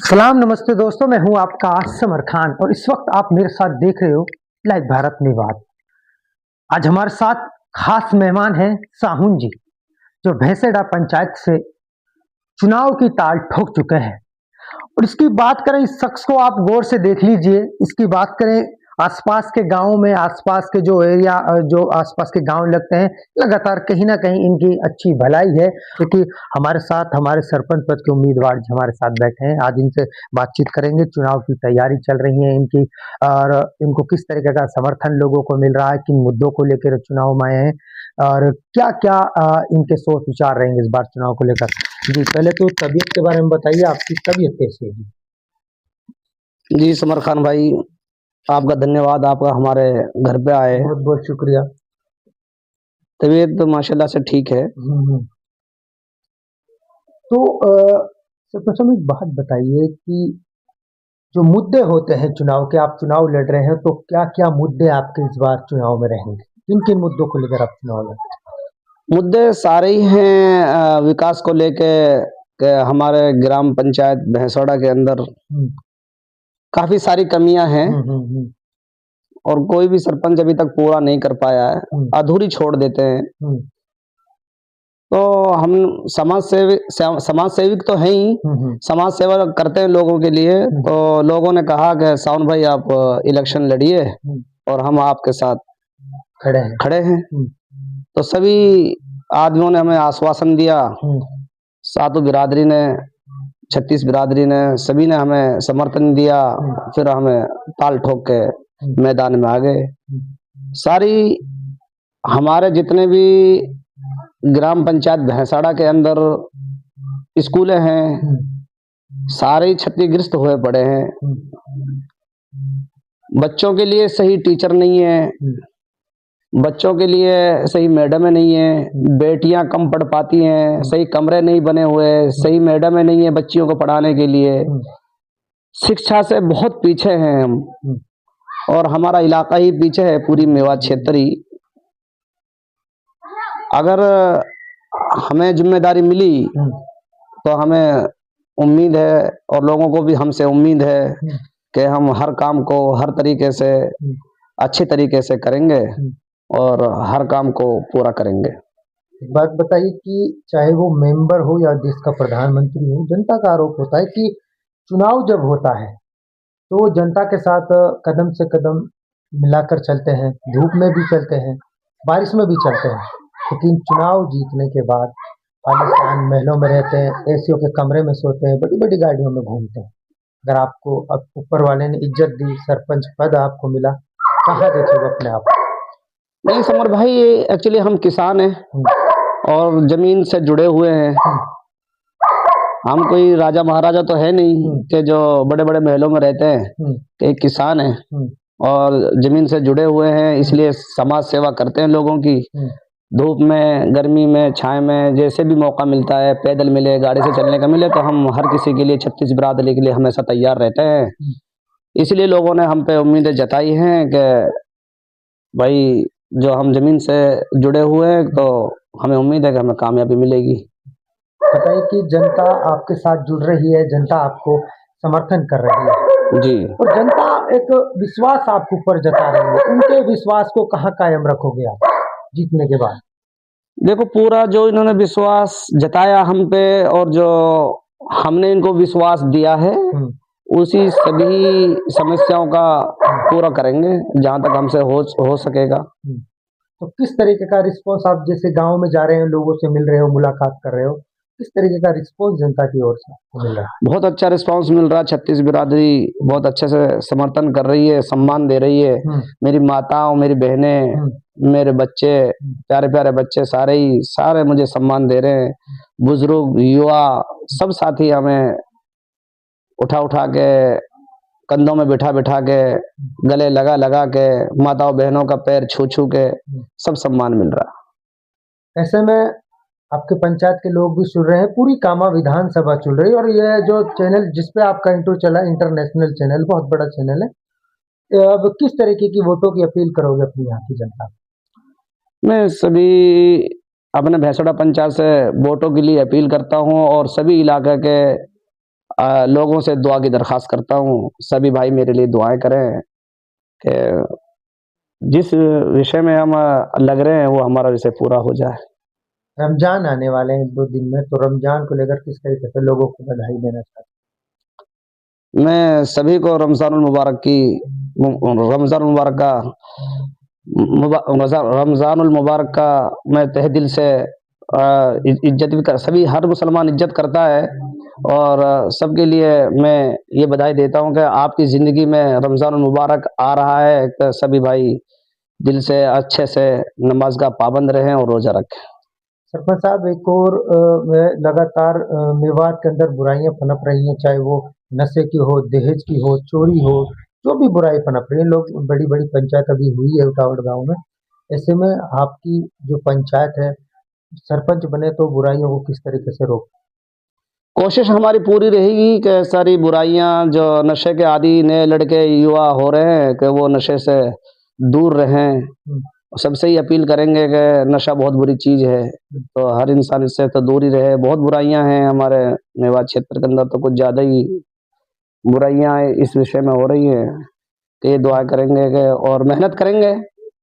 सलाम नमस्ते दोस्तों, मैं हूं आपका समर खान और इस वक्त आप मेरे साथ देख रहे हो लाइव भारत में बात। आज हमारे साथ खास मेहमान हैं साहुन जी, जो भैंसेडा पंचायत से चुनाव की ताल ठोक चुके हैं। और इसकी बात करें, इस शख्स को आप गौर से देख लीजिए। इसकी बात करें आसपास के गांव में, आसपास के जो एरिया, जो आसपास के गांव लगते हैं, लगातार कहीं ना कहीं इनकी अच्छी भलाई है। क्योंकि हमारे साथ हमारे सरपंच पद के उम्मीदवार जी हमारे साथ बैठे हैं। आज इनसे बातचीत करेंगे। चुनाव की तैयारी चल रही है इनकी, और इनको किस तरीके का समर्थन लोगों को मिल रहा है, किन मुद्दों को लेकर चुनाव में आए हैं, और क्या क्या इनके सोच विचार रहेंगे इस बार चुनाव को लेकर। जी, पहले तो तबीयत के बारे में बताइए, आपकी तबीयत कैसी है जी? जी समर खान भाई, आपका धन्यवाद, आपका हमारे घर पे आए। बहुत बहुत शुक्रिया। तबीयत तो माशाल्लाह से ठीक है। तो सबसे एक बात बताइए कि जो मुद्दे होते हैं चुनाव के, आप चुनाव लड़ रहे हैं, तो क्या क्या मुद्दे आपके इस बार चुनाव में रहेंगे? किन किन मुद्दों को लेकर आप चुनाव लड़ रहे मुद्दे सारे ही हैं, विकास को लेके के हमारे ग्राम पंचायत भैंसवाड़ा के अंदर हैं? काफी सारी कमियां हैं और कोई भी सरपंच अभी तक पूरा नहीं कर पाया है, अधूरी छोड़ देते हैं। तो हम समाज सेविक तो हैं ही, समाज सेवा करते हैं लोगों के लिए। तो लोगों ने कहा कि सावन भाई आप इलेक्शन लड़िए और हम आपके साथ खड़े हैं। तो सभी आदमियों ने हमें आश्वासन दिया, सातों बिरादरी ने, 36 बिरादरी ने, सभी ने हमें समर्थन दिया। फिर हमें ताल ठोक के मैदान में आ गए। सारी हमारे जितने भी ग्राम पंचायत भैंसाड़ा के अंदर स्कूलें हैं, सारे ही क्षतिग्रस्त हुए पड़े हैं। बच्चों के लिए सही टीचर नहीं है, बच्चों के लिए सही मैडमें नहीं है, बेटियां कम पढ़ पाती हैं, सही कमरे नहीं बने हुए, सही मैडमें नहीं है बच्चियों को पढ़ाने के लिए। शिक्षा से बहुत पीछे हैं हम, और हमारा इलाका ही पीछे है, पूरी मेवात क्षेत्र ही। अगर हमें जिम्मेदारी मिली तो हमें उम्मीद है, और लोगों को भी हमसे उम्मीद है कि हम हर काम को हर तरीके से अच्छे तरीके से करेंगे और हर काम को पूरा करेंगे। एक बात बताइए कि चाहे वो मेंबर हो या देश का प्रधानमंत्री हो, जनता का आरोप होता है कि चुनाव जब होता है तो वो जनता के साथ कदम से कदम मिलाकर चलते हैं, धूप में भी चलते हैं, बारिश में भी चलते हैं, लेकिन चुनाव जीतने के बाद आलीशान महलों में रहते हैं, एसियों के कमरे में सोते हैं, बड़ी बड़ी गाड़ियों में घूमते हैं। अगर आपको अब ऊपर वाले ने इज्जत दी, सरपंच पद आपको मिला, कहाँ देखोगे अपने आप? नहीं समर भाई, एक्चुअली हम किसान हैं और जमीन से जुड़े हुए हैं। हम कोई राजा महाराजा तो है नहीं कि जो बड़े बड़े महलों में रहते हैं। एक किसान है और जमीन से जुड़े हुए हैं, इसलिए समाज सेवा करते हैं लोगों की। धूप में, गर्मी में, छाए में, जैसे भी मौका मिलता है, पैदल मिले, गाड़ी से चलने का मिले, तो हम हर किसी के लिए, 36 बिरादरी के लिए हमेशा तैयार रहते हैं। इसलिए लोगों ने हम पे उम्मीदें जताई हैं कि भाई जो हम जमीन से जुड़े हुए हैं, तो हमें उम्मीद है कि हमें कामयाबी मिलेगी। बताइए कि जनता आपके साथ जुड़ रही है, जनता आपको समर्थन कर रही है जी, और जनता एक विश्वास आपके ऊपर जता रही है। उनके विश्वास को कहाँ कायम रखोगे आप जीतने के बाद? देखो, पूरा जो इन्होंने विश्वास जताया हम पे और जो हमने इनको विश्वास दिया है, उसी सभी समस्याओं का पूरा करेंगे जहां तक हमसे हो सकेगा। तो किस तरीके का रिस्पॉन्स, आप जैसे गांव में जा रहे हैं, लोगों से मिल रहे हो, मुलाकात कर रहे हो, किस तरीके का रिस्पॉन्स जनता की ओर से मिल रहा है? बहुत अच्छा रिस्पांस मिल रहा है। 36 बिरादरी बहुत अच्छे से समर्थन कर रही है, सम्मान दे रही है। मेरी माताओं, मेरी बहनें, मेरे बच्चे, प्यारे प्यारे बच्चे, सारे मुझे सम्मान दे रहे हैं। बुजुर्ग, युवा, सब साथी हमें उठा उठा के, कंधों में बिठा बिठा के, गले लगा लगा के, माताओं बहनों का पैर छू छू के सब सम्मान मिल रहा है। ऐसे में आपके पंचायत के लोग भी सुन रहे हैं, पूरी कामा विधानसभा चल रही है, और ये जो चैनल जिसपे आपका इंटरव्यू चला, इंटरनेशनल चैनल, बहुत बड़ा चैनल है। अब किस तरीके की वोटों की अपील करोगे अपनी यहाँ की जनता? मैं सभी अपने भैंसवाड़ा पंचायत से वोटों के लिए अपील करता हूँ और सभी इलाके के लोगों से दुआ की दरख्वास्त करता हूँ, सभी भाई मेरे लिए दुआएं करें कि जिस विषय में हम लग रहे हैं वो हमारा विषय पूरा हो जाए। रमजान आने वाले हैं 2 दिन में, तो रमजान को लेकर किस तरीके से लोगों को बधाई देना चाहते मैं सभी को रमजानुल मुबारक की रमजानुल मुबारक का रमजानुल मुबारक का मैं तहे दिल से इज्जत भी कर, सभी हर मुसलमान इज्जत करता है और सबके लिए मैं ये बधाई देता हूँ कि आपकी ज़िंदगी में रमजानुल मुबारक आ रहा है, तो सभी भाई दिल से अच्छे से नमाज का पाबंद रहें और रोज़ा रखें। सरपंच साहब, एक और लगातार मेवात के अंदर बुराइयां पनप रही हैं, चाहे वो नशे की हो, दहेज की हो, चोरी हो, जो भी बुराई पनप रही है। लोग बड़ी बड़ी पंचायत अभी हुई है उटावड़ गांव में। ऐसे में आपकी जो पंचायत है, सरपंच बने तो बुराइयों को किस तरीके से रोक? कोशिश हमारी पूरी रहेगी कि सारी बुराइयां जो नशे के आदि नए लड़के युवा हो रहे हैं कि वो नशे से दूर रहें। सबसे ही अपील करेंगे कि नशा बहुत बुरी चीज़ है, तो हर इंसान इससे तो दूर ही रहे। बहुत बुराइयां हैं हमारे मेवात क्षेत्र के अंदर, तो कुछ ज़्यादा ही बुराइयां इस विषय में हो रही हैं, तो ये दुआ करेंगे कि और मेहनत करेंगे